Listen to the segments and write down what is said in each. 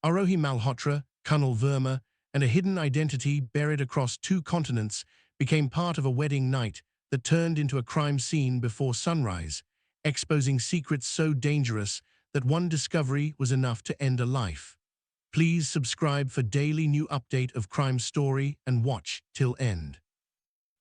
Aarohi Malhotra, Kunal Verma, and a hidden identity buried across 2 continents became part of a wedding night that turned into a crime scene before sunrise, exposing secrets so dangerous that one discovery was enough to end a life. Please subscribe for daily new update of crime story and watch till end.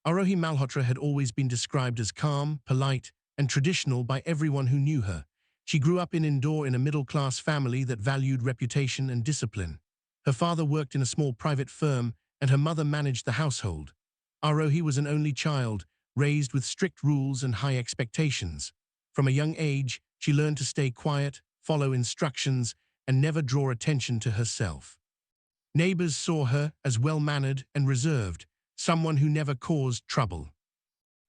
Aarohi Malhotra had always been described as calm, polite, and traditional by everyone who knew her. She grew up in Indore in a middle-class family that valued reputation and discipline. Her father worked in a small private firm, and her mother managed the household. Arohi was an only child, raised with strict rules and high expectations. From a young age, she learned to stay quiet, follow instructions, and never draw attention to herself. Neighbors saw her as well-mannered and reserved, someone who never caused trouble.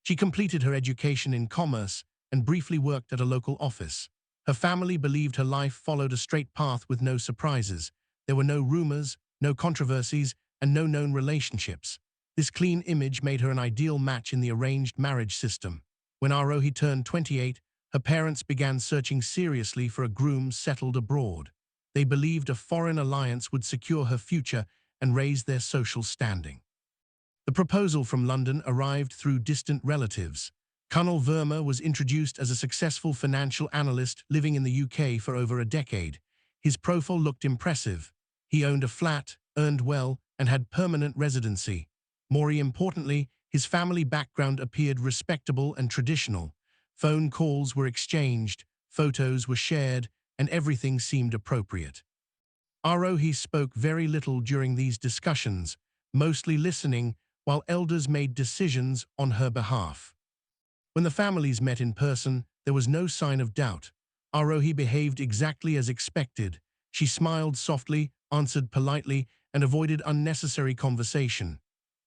She completed her education in commerce and briefly worked at a local office. Her family believed her life followed a straight path with no surprises. There were no rumors, no controversies, and no known relationships. This clean image made her an ideal match in the arranged marriage system. When Arohi turned 28, her parents began searching seriously for a groom settled abroad. They believed a foreign alliance would secure her future and raise their social standing. The proposal from London arrived through distant relatives. Kunal Verma was introduced as a successful financial analyst living in the UK for over a decade. His profile looked impressive. He owned a flat, earned well, and had permanent residency. More importantly, his family background appeared respectable and traditional. Phone calls were exchanged, photos were shared, and everything seemed appropriate. Arohi spoke very little during these discussions, mostly listening while elders made decisions on her behalf. When the families met in person, there was no sign of doubt. Arohi behaved exactly as expected. She smiled softly, answered politely, and avoided unnecessary conversation.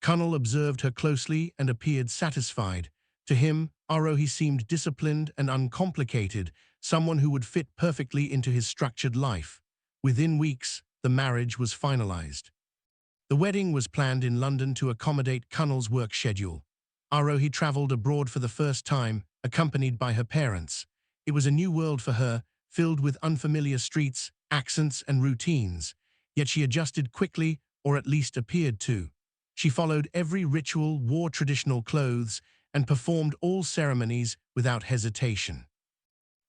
Kunal observed her closely and appeared satisfied. To him, Arohi seemed disciplined and uncomplicated, someone who would fit perfectly into his structured life. Within weeks, the marriage was finalized. The wedding was planned in London to accommodate Kunal's work schedule. Arohi traveled abroad for the first time, accompanied by her parents. It was a new world for her, filled with unfamiliar streets, accents, and routines. Yet she adjusted quickly, or at least appeared to. She followed every ritual, wore traditional clothes, and performed all ceremonies without hesitation.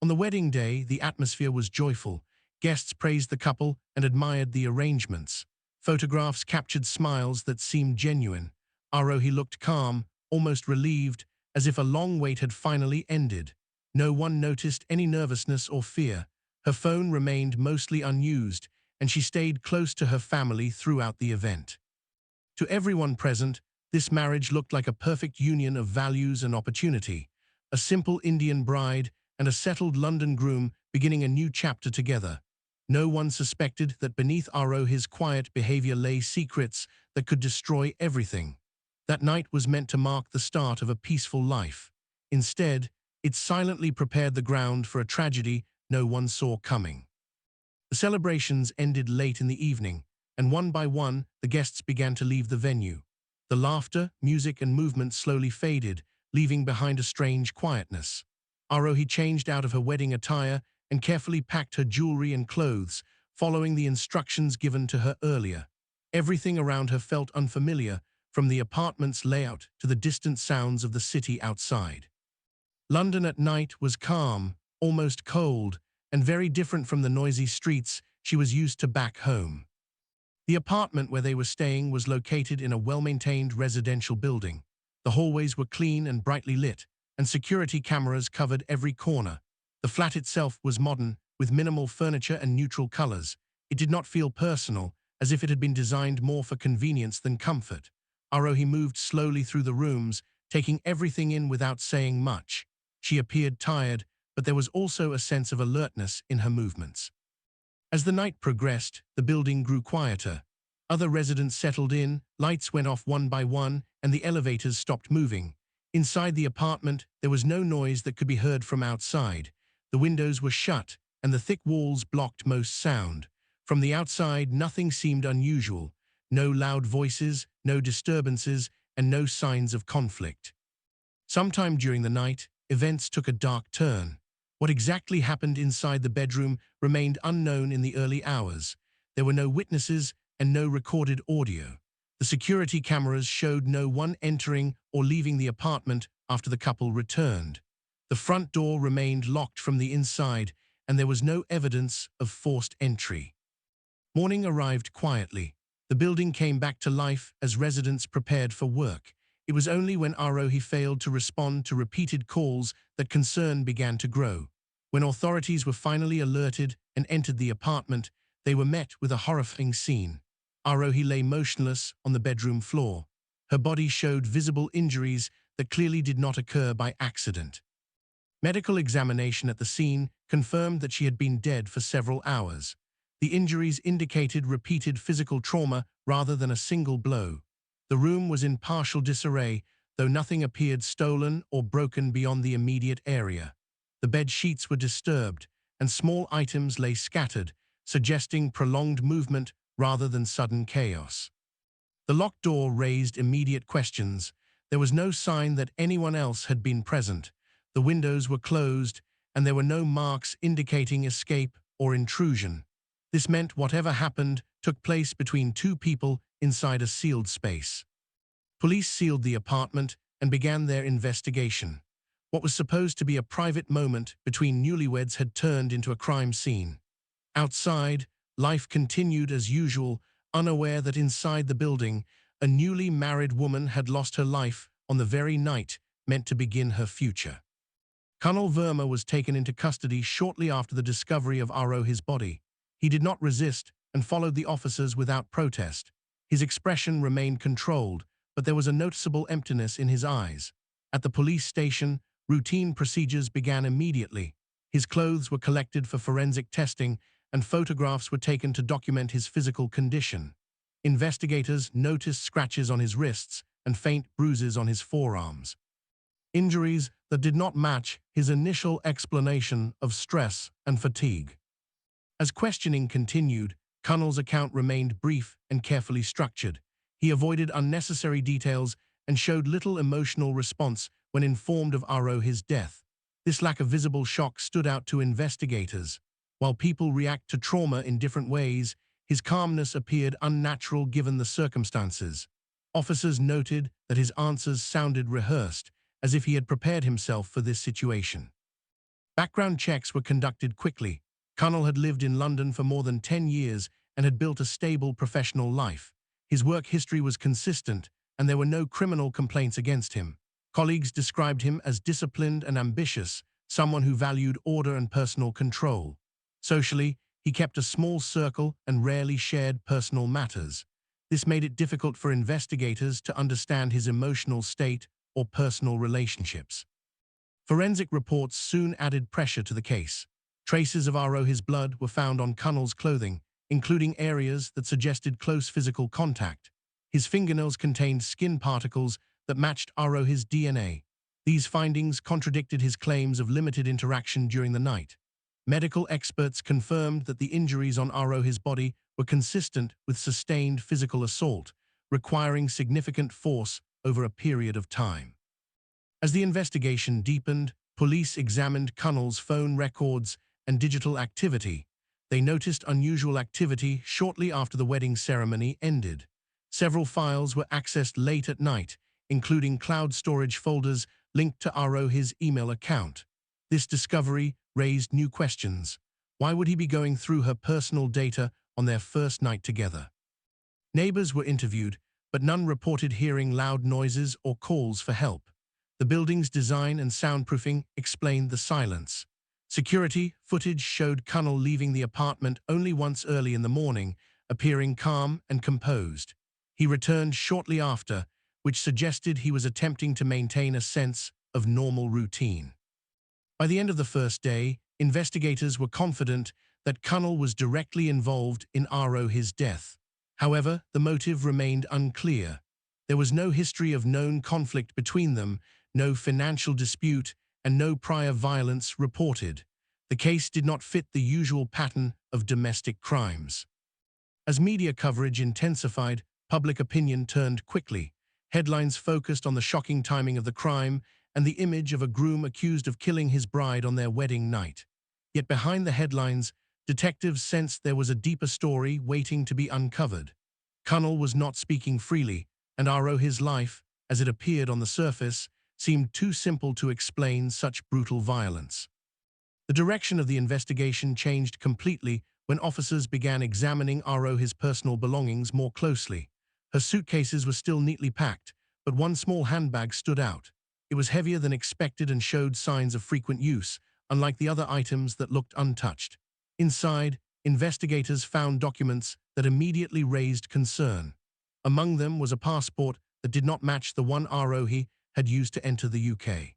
On the wedding day, the atmosphere was joyful. Guests praised the couple and admired the arrangements. Photographs captured smiles that seemed genuine. Arohi looked calm, almost relieved, as if a long wait had finally ended. No one noticed any nervousness or fear. Her phone remained mostly unused, and she stayed close to her family throughout the event. To everyone present, this marriage looked like a perfect union of values and opportunity. A simple Indian bride and a settled London groom beginning a new chapter together. No one suspected that beneath Arohi's quiet behavior lay secrets that could destroy everything. That night was meant to mark the start of a peaceful life. Instead, it silently prepared the ground for a tragedy no one saw coming. The celebrations ended late in the evening, and one by one, the guests began to leave the venue. The laughter, music, and movement slowly faded, leaving behind a strange quietness. Arohi changed out of her wedding attire and carefully packed her jewelry and clothes, following the instructions given to her earlier. Everything around her felt unfamiliar, from the apartment's layout to the distant sounds of the city outside. London at night was calm, almost cold, and very different from the noisy streets she was used to back home. The apartment where they were staying was located in a well-maintained residential building. The hallways were clean and brightly lit, and security cameras covered every corner. The flat itself was modern, with minimal furniture and neutral colors. It did not feel personal, as if it had been designed more for convenience than comfort. Arohi moved slowly through the rooms, taking everything in without saying much. She appeared tired, but there was also a sense of alertness in her movements. As the night progressed, the building grew quieter. Other residents settled in, lights went off one by one, and the elevators stopped moving. Inside the apartment, there was no noise that could be heard from outside. The windows were shut, and the thick walls blocked most sound. From the outside, nothing seemed unusual. No loud voices, no disturbances, and no signs of conflict. Sometime during the night, events took a dark turn. What exactly happened inside the bedroom remained unknown in the early hours. There were no witnesses and no recorded audio. The security cameras showed no one entering or leaving the apartment after the couple returned. The front door remained locked from the inside, and there was no evidence of forced entry. Morning arrived quietly. The building came back to life as residents prepared for work. It was only when Arohi failed to respond to repeated calls that concern began to grow. When authorities were finally alerted and entered the apartment, they were met with a horrifying scene. Arohi lay motionless on the bedroom floor. Her body showed visible injuries that clearly did not occur by accident. Medical examination at the scene confirmed that she had been dead for several hours. The injuries indicated repeated physical trauma rather than a single blow. The room was in partial disarray, though nothing appeared stolen or broken beyond the immediate area. The bed sheets were disturbed, and small items lay scattered, suggesting prolonged movement rather than sudden chaos. The locked door raised immediate questions. There was no sign that anyone else had been present. The windows were closed, and there were no marks indicating escape or intrusion. This meant whatever happened took place between two people inside a sealed space. Police sealed the apartment and began their investigation. What was supposed to be a private moment between newlyweds had turned into a crime scene. Outside, life continued as usual, unaware that inside the building, a newly married woman had lost her life on the very night meant to begin her future. Kunal Verma was taken into custody shortly after the discovery of Arohi's body. He did not resist and followed the officers without protest. His expression remained controlled, but there was a noticeable emptiness in his eyes. At the police station, routine procedures began immediately. His clothes were collected for forensic testing, and photographs were taken to document his physical condition. Investigators noticed scratches on his wrists and faint bruises on his forearms. Injuries that did not match his initial explanation of stress and fatigue. As questioning continued, Kunal's account remained brief and carefully structured. He avoided unnecessary details and showed little emotional response when informed of Arohi's death. This lack of visible shock stood out to investigators. While people react to trauma in different ways, his calmness appeared unnatural given the circumstances. Officers noted that his answers sounded rehearsed, as if he had prepared himself for this situation. Background checks were conducted quickly. Kunal had lived in London for more than 10 years and had built a stable professional life. His work history was consistent, and there were no criminal complaints against him. Colleagues described him as disciplined and ambitious, someone who valued order and personal control. Socially, he kept a small circle and rarely shared personal matters. This made it difficult for investigators to understand his emotional state or personal relationships. Forensic reports soon added pressure to the case. Traces of Arohi's blood were found on Kunal's clothing, including areas that suggested close physical contact. His fingernails contained skin particles that matched Arohi's DNA. These findings contradicted his claims of limited interaction during the night. Medical experts confirmed that the injuries on Arohi's body were consistent with sustained physical assault, requiring significant force over a period of time. As the investigation deepened, police examined Kunal's phone records and digital activity. They noticed unusual activity shortly after the wedding ceremony ended. Several files were accessed late at night, including cloud storage folders linked to Arohi's email account. This discovery raised new questions. Why would he be going through her personal data on their first night together? Neighbors were interviewed, but none reported hearing loud noises or calls for help. The building's design and soundproofing explained the silence. Security footage showed Kunal leaving the apartment only once early in the morning, appearing calm and composed. He returned shortly after, which suggested he was attempting to maintain a sense of normal routine. By the end of the first day, investigators were confident that Kunal was directly involved in Arohi's death. However, the motive remained unclear. There was no history of known conflict between them, no financial dispute, and no prior violence reported. The case did not fit the usual pattern of domestic crimes. As media coverage intensified, public opinion turned quickly. Headlines focused on the shocking timing of the crime and the image of a groom accused of killing his bride on their wedding night. Yet behind the headlines, detectives sensed there was a deeper story waiting to be uncovered. Kunal was not speaking freely, and Arohi's life, as it appeared on the surface, seemed too simple to explain such brutal violence. The direction of the investigation changed completely when officers began examining Arohi's personal belongings more closely. Her suitcases were still neatly packed, but one small handbag stood out. It was heavier than expected and showed signs of frequent use, unlike the other items that looked untouched. Inside, investigators found documents that immediately raised concern. Among them was a passport that did not match the one Arohi had used to enter the UK.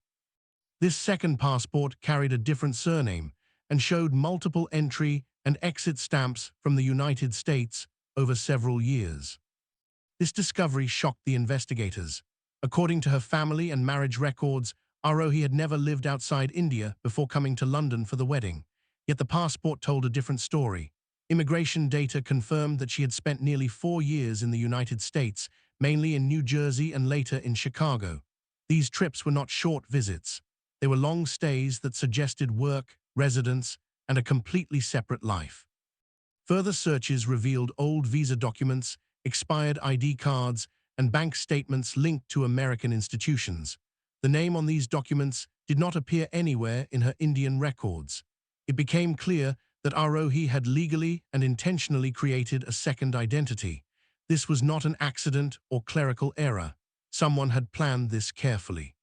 This second passport carried a different surname and showed multiple entry and exit stamps from the United States over several years. This discovery shocked the investigators. According to her family and marriage records, Arohi had never lived outside India before coming to London for the wedding. Yet the passport told a different story. Immigration data confirmed that she had spent nearly 4 years in the United States, mainly in New Jersey and later in Chicago. These trips were not short visits. They were long stays that suggested work, residence, and a completely separate life. Further searches revealed old visa documents, expired ID cards, and bank statements linked to American institutions. The name on these documents did not appear anywhere in her Indian records. It became clear that Arohi had legally and intentionally created a second identity. This was not an accident or clerical error. Someone had planned this carefully.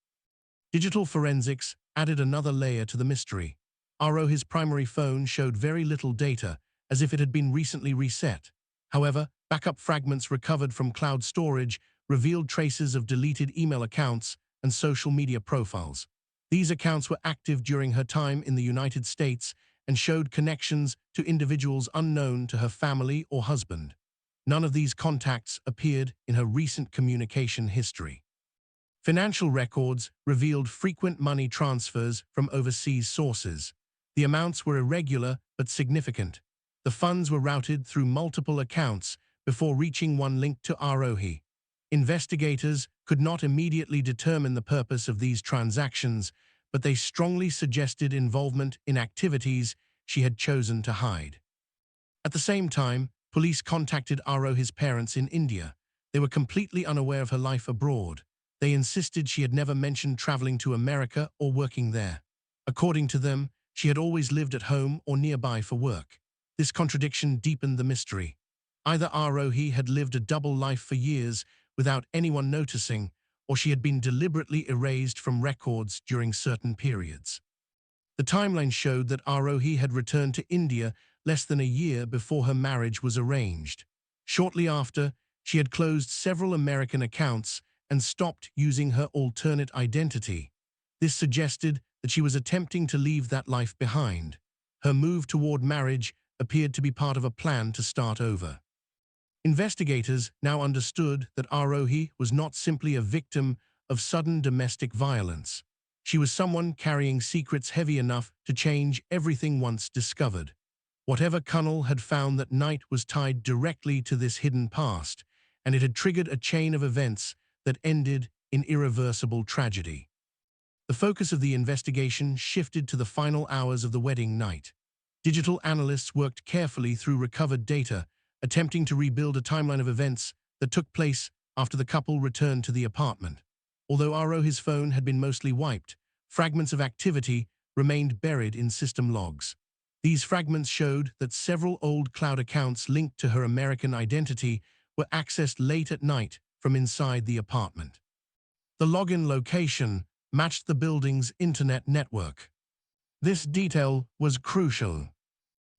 Digital forensics added another layer to the mystery. Arohi's primary phone showed very little data, as if it had been recently reset. However, backup fragments recovered from cloud storage revealed traces of deleted email accounts and social media profiles. These accounts were active during her time in the United States and showed connections to individuals unknown to her family or husband. None of these contacts appeared in her recent communication history. Financial records revealed frequent money transfers from overseas sources. The amounts were irregular but significant. The funds were routed through multiple accounts before reaching one linked to Arohi. Investigators could not immediately determine the purpose of these transactions, but they strongly suggested involvement in activities she had chosen to hide. At the same time, police contacted Arohi's parents in India. They were completely unaware of her life abroad. They insisted she had never mentioned traveling to America or working there. According to them, she had always lived at home or nearby for work. This contradiction deepened the mystery. Either Arohi had lived a double life for years without anyone noticing, or she had been deliberately erased from records during certain periods. The timeline showed that Arohi had returned to India less than a year before her marriage was arranged. Shortly after, she had closed several American accounts and stopped using her alternate identity. This suggested that she was attempting to leave that life behind. Her move toward marriage appeared to be part of a plan to start over. Investigators now understood that Arohi was not simply a victim of sudden domestic violence. She was someone carrying secrets heavy enough to change everything once discovered. Whatever Kunal had found that night was tied directly to this hidden past, and it had triggered a chain of events that ended in irreversible tragedy. The focus of the investigation shifted to the final hours of the wedding night. Digital analysts worked carefully through recovered data, attempting to rebuild a timeline of events that took place after the couple returned to the apartment. Although Arohi's phone had been mostly wiped, fragments of activity remained buried in system logs. These fragments showed that several old cloud accounts linked to her American identity were accessed late at night from inside the apartment. The login location matched the building's internet network. This detail was crucial.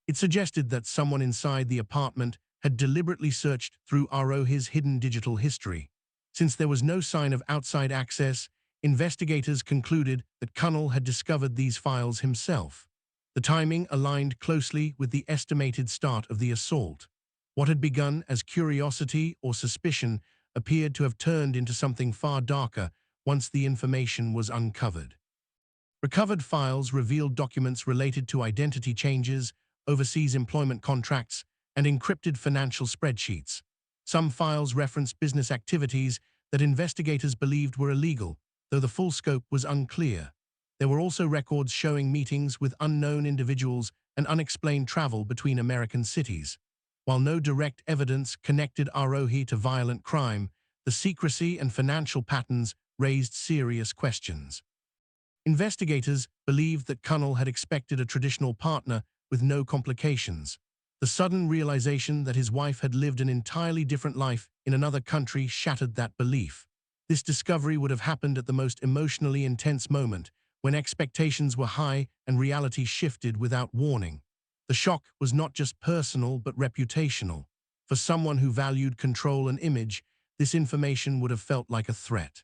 It suggested that someone inside the apartment had deliberately searched through Arohi's hidden digital history. Since there was no sign of outside access, investigators concluded that Kunal had discovered these files himself. The timing aligned closely with the estimated start of the assault. What had begun as curiosity or suspicion appeared to have turned into something far darker once the information was uncovered. Recovered files revealed documents related to identity changes, overseas employment contracts, and encrypted financial spreadsheets. Some files referenced business activities that investigators believed were illegal, though the full scope was unclear. There were also records showing meetings with unknown individuals and unexplained travel between American cities. While no direct evidence connected Arohi to violent crime, the secrecy and financial patterns raised serious questions. Investigators believed that Kunal had expected a traditional partner with no complications. The sudden realization that his wife had lived an entirely different life in another country shattered that belief. This discovery would have happened at the most emotionally intense moment, when expectations were high and reality shifted without warning. The shock was not just personal but reputational. For someone who valued control and image, this information would have felt like a threat.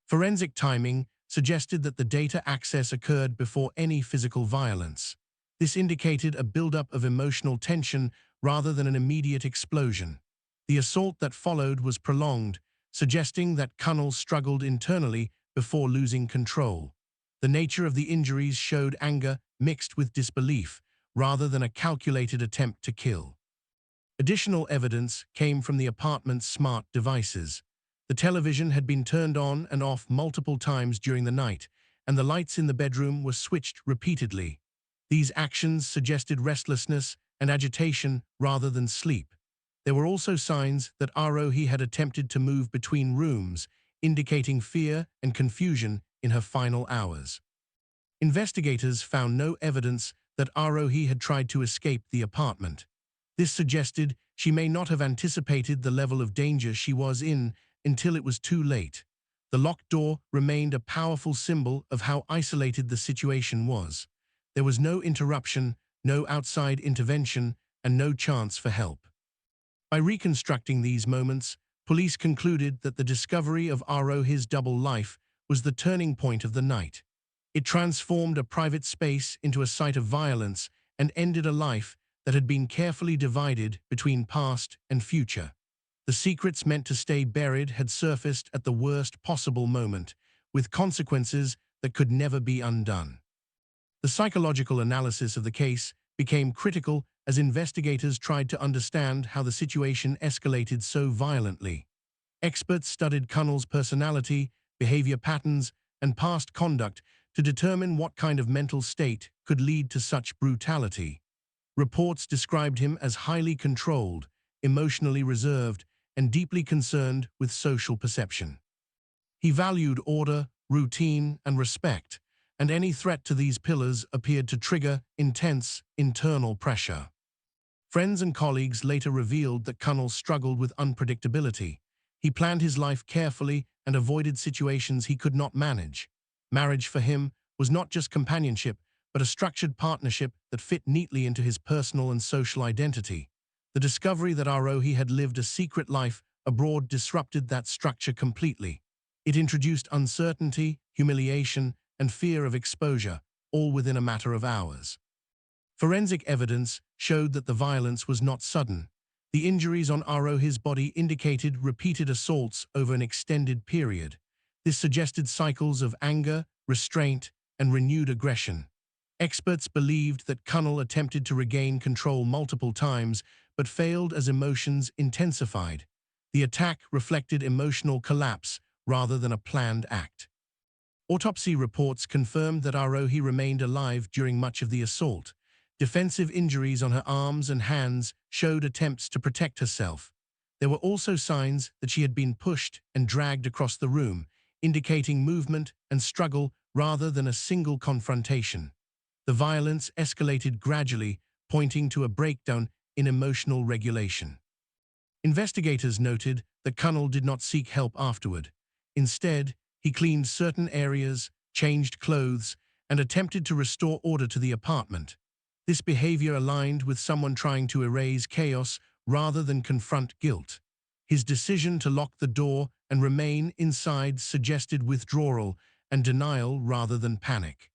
Forensic timing suggested that the data access occurred before any physical violence. This indicated a buildup of emotional tension rather than an immediate explosion. The assault that followed was prolonged, suggesting that Kunal struggled internally before losing control. The nature of the injuries showed anger mixed with disbelief, rather than a calculated attempt to kill. Additional evidence came from the apartment's smart devices. The television had been turned on and off multiple times during the night, and the lights in the bedroom were switched repeatedly. These actions suggested restlessness and agitation rather than sleep. There were also signs that Arohi had attempted to move between rooms, indicating fear and confusion in her final hours. Investigators found no evidence that Arohi had tried to escape the apartment. This suggested she may not have anticipated the level of danger she was in until it was too late. The locked door remained a powerful symbol of how isolated the situation was. There was no interruption, no outside intervention, and no chance for help. By reconstructing these moments, police concluded that the discovery of Arohi's double life was the turning point of the night. It transformed a private space into a site of violence and ended a life that had been carefully divided between past and future. The secrets meant to stay buried had surfaced at the worst possible moment, with consequences that could never be undone. The psychological analysis of the case became critical as investigators tried to understand how the situation escalated so violently. Experts studied Kunal's personality, behavior patterns, and past conduct to determine what kind of mental state could lead to such brutality. Reports described him as highly controlled, emotionally reserved, and deeply concerned with social perception. He valued order, routine, and respect, and any threat to these pillars appeared to trigger intense internal pressure. Friends and colleagues later revealed that Kunal struggled with unpredictability. He planned his life carefully and avoided situations he could not manage. Marriage for him was not just companionship, but a structured partnership that fit neatly into his personal and social identity. The discovery that Arohi had lived a secret life abroad disrupted that structure completely. It introduced uncertainty, humiliation, and fear of exposure, all within a matter of hours. Forensic evidence showed that the violence was not sudden. The injuries on Arohi's body indicated repeated assaults over an extended period. This suggested cycles of anger, restraint, and renewed aggression. Experts believed that Kunal attempted to regain control multiple times, but failed as emotions intensified. The attack reflected emotional collapse rather than a planned act. Autopsy reports confirmed that Arohi remained alive during much of the assault. Defensive injuries on her arms and hands showed attempts to protect herself. There were also signs that she had been pushed and dragged across the room, indicating movement and struggle rather than a single confrontation. The violence escalated gradually, pointing to a breakdown in emotional regulation. Investigators noted that Kunal did not seek help afterward. Instead, he cleaned certain areas, changed clothes, and attempted to restore order to the apartment. This behavior aligned with someone trying to erase chaos rather than confront guilt. His decision to lock the door and remain inside suggested withdrawal and denial rather than panic.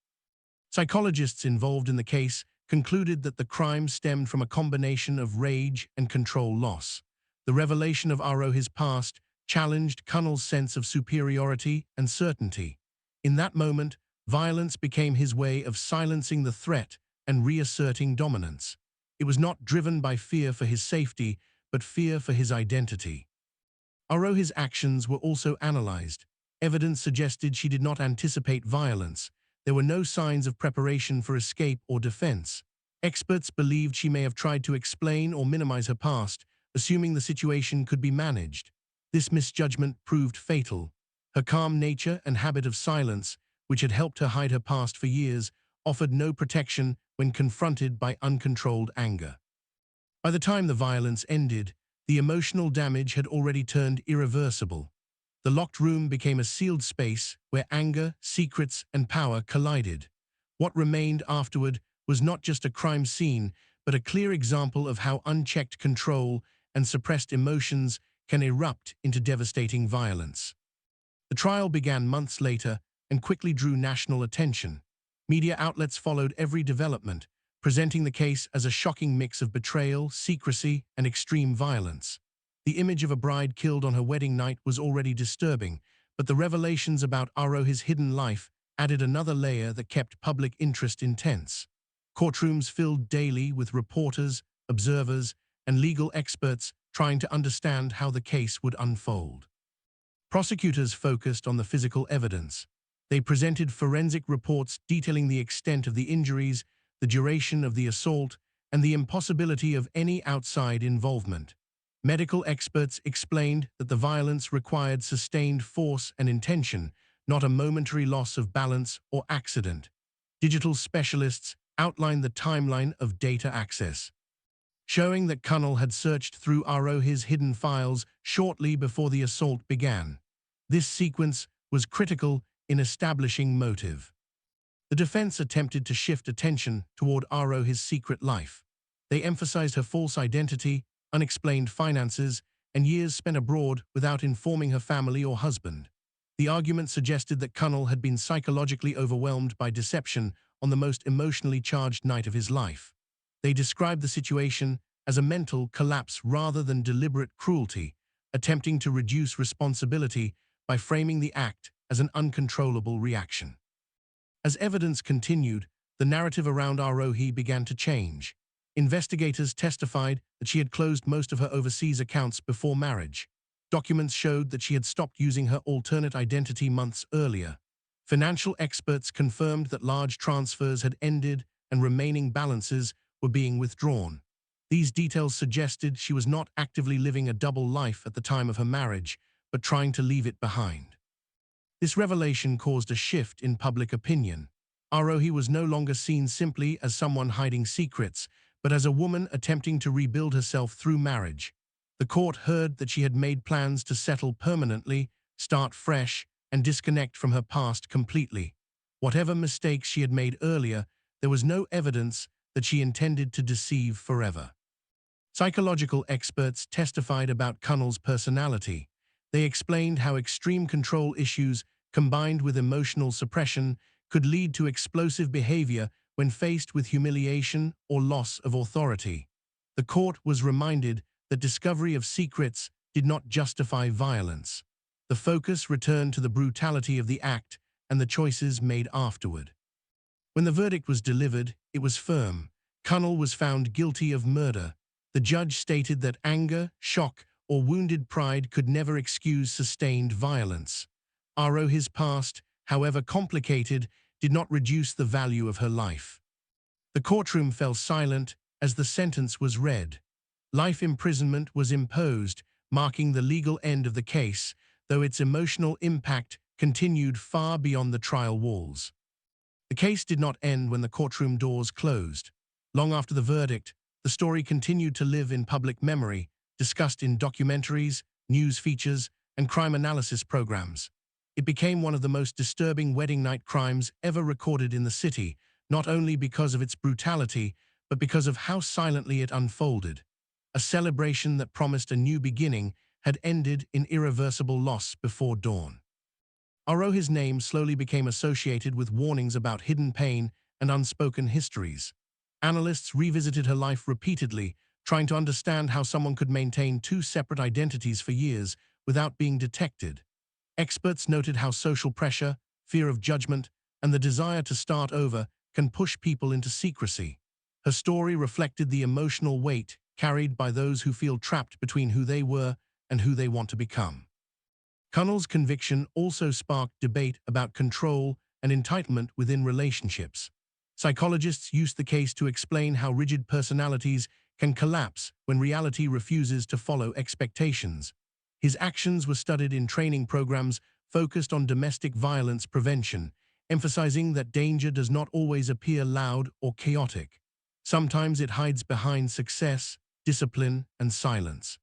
Psychologists involved in the case concluded that the crime stemmed from a combination of rage and control loss. The revelation of Arohi's past challenged Kunal's sense of superiority and certainty. In that moment, violence became his way of silencing the threat and reasserting dominance. It was not driven by fear for his safety, but fear for his identity. Arohi's actions were also analyzed. Evidence suggested she did not anticipate violence. There were no signs of preparation for escape or defense. Experts believed she may have tried to explain or minimize her past, assuming the situation could be managed. This misjudgment proved fatal. Her calm nature and habit of silence, which had helped her hide her past for years, offered no protection when confronted by uncontrolled anger. By the time the violence ended, the emotional damage had already turned irreversible. The locked room became a sealed space where anger, secrets, and power collided. What remained afterward was not just a crime scene, but a clear example of how unchecked control and suppressed emotions can erupt into devastating violence. The trial began months later and quickly drew national attention. Media outlets followed every development, presenting the case as a shocking mix of betrayal, secrecy, and extreme violence. The image of a bride killed on her wedding night was already disturbing, but the revelations about Aarohi's hidden life added another layer that kept public interest intense. Courtrooms filled daily with reporters, observers, and legal experts trying to understand how the case would unfold. Prosecutors focused on the physical evidence. They presented forensic reports detailing the extent of the injuries, the duration of the assault, and the impossibility of any outside involvement. Medical experts explained that the violence required sustained force and intention, not a momentary loss of balance or accident. Digital specialists outlined the timeline of data access, showing that Kunal had searched through Aarohi's hidden files shortly before the assault began. This sequence was critical in establishing motive. The defense attempted to shift attention toward Aarohi's secret life. They emphasized her false identity, unexplained finances, and years spent abroad without informing her family or husband. The argument suggested that Kunal had been psychologically overwhelmed by deception on the most emotionally charged night of his life. They described the situation as a mental collapse rather than deliberate cruelty, attempting to reduce responsibility by framing the act as an uncontrollable reaction. As evidence continued, the narrative around Aarohi began to change. Investigators testified that she had closed most of her overseas accounts before marriage. Documents showed that she had stopped using her alternate identity months earlier. Financial experts confirmed that large transfers had ended and remaining balances were being withdrawn. These details suggested she was not actively living a double life at the time of her marriage, but trying to leave it behind. This revelation caused a shift in public opinion. Arohi was no longer seen simply as someone hiding secrets, but as a woman attempting to rebuild herself through marriage. The court heard that she had made plans to settle permanently, start fresh, and disconnect from her past completely. Whatever mistakes she had made earlier, there was no evidence that she intended to deceive forever. Psychological experts testified about Kunal's personality. They explained how extreme control issues, combined with emotional suppression, could lead to explosive behavior when faced with humiliation or loss of authority. The court was reminded that discovery of secrets did not justify violence. The focus returned to the brutality of the act and the choices made afterward. When the verdict was delivered, it was firm. Kunal was found guilty of murder. The judge stated that anger, shock, or wounded pride could never excuse sustained violence. Aarohi's past, however complicated, did not reduce the value of her life. The courtroom fell silent as the sentence was read. Life imprisonment was imposed, marking the legal end of the case, though its emotional impact continued far beyond the trial walls. The case did not end when the courtroom doors closed. Long after the verdict, the story continued to live in public memory, discussed in documentaries, news features, and crime analysis programs. It became one of the most disturbing wedding night crimes ever recorded in the city, not only because of its brutality, but because of how silently it unfolded. A celebration that promised a new beginning had ended in irreversible loss before dawn. Arohi's name slowly became associated with warnings about hidden pain and unspoken histories. Analysts revisited her life repeatedly, trying to understand how someone could maintain two separate identities for years without being detected. Experts noted how social pressure, fear of judgment, and the desire to start over can push people into secrecy. Her story reflected the emotional weight carried by those who feel trapped between who they were and who they want to become. Kunal's conviction also sparked debate about control and entitlement within relationships. Psychologists used the case to explain how rigid personalities can collapse when reality refuses to follow expectations. His actions were studied in training programs focused on domestic violence prevention, emphasizing that danger does not always appear loud or chaotic. Sometimes it hides behind success, discipline, and silence.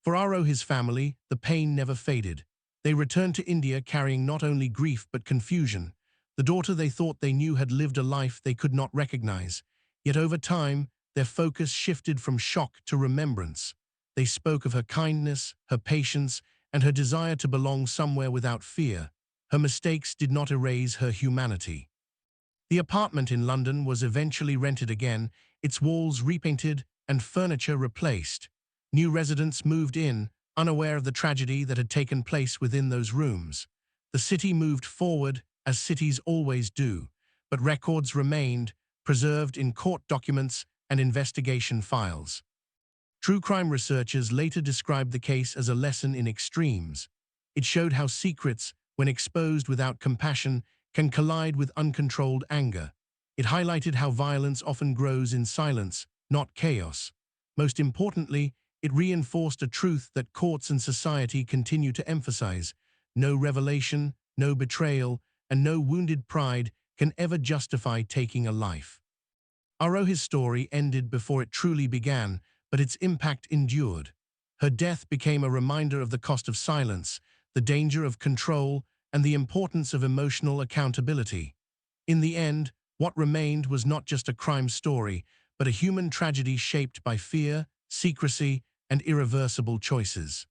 For Arohi's family, the pain never faded. They returned to India carrying not only grief but confusion. The daughter they thought they knew had lived a life they could not recognize. Yet over time, their focus shifted from shock to remembrance. They spoke of her kindness, her patience, and her desire to belong somewhere without fear. Her mistakes did not erase her humanity. The apartment in London was eventually rented again, its walls repainted and furniture replaced. New residents moved in, unaware of the tragedy that had taken place within those rooms. The city moved forward, as cities always do, but records remained, preserved in court documents and investigation files. True crime researchers later described the case as a lesson in extremes. It showed how secrets, when exposed without compassion, can collide with uncontrolled anger. It highlighted how violence often grows in silence, not chaos. Most importantly, it reinforced a truth that courts and society continue to emphasize: no revelation, no betrayal, and no wounded pride can ever justify taking a life. Arohi's story ended before it truly began, but its impact endured. Her death became a reminder of the cost of silence, the danger of control, and the importance of emotional accountability. In the end, what remained was not just a crime story, but a human tragedy shaped by fear, secrecy, and irreversible choices.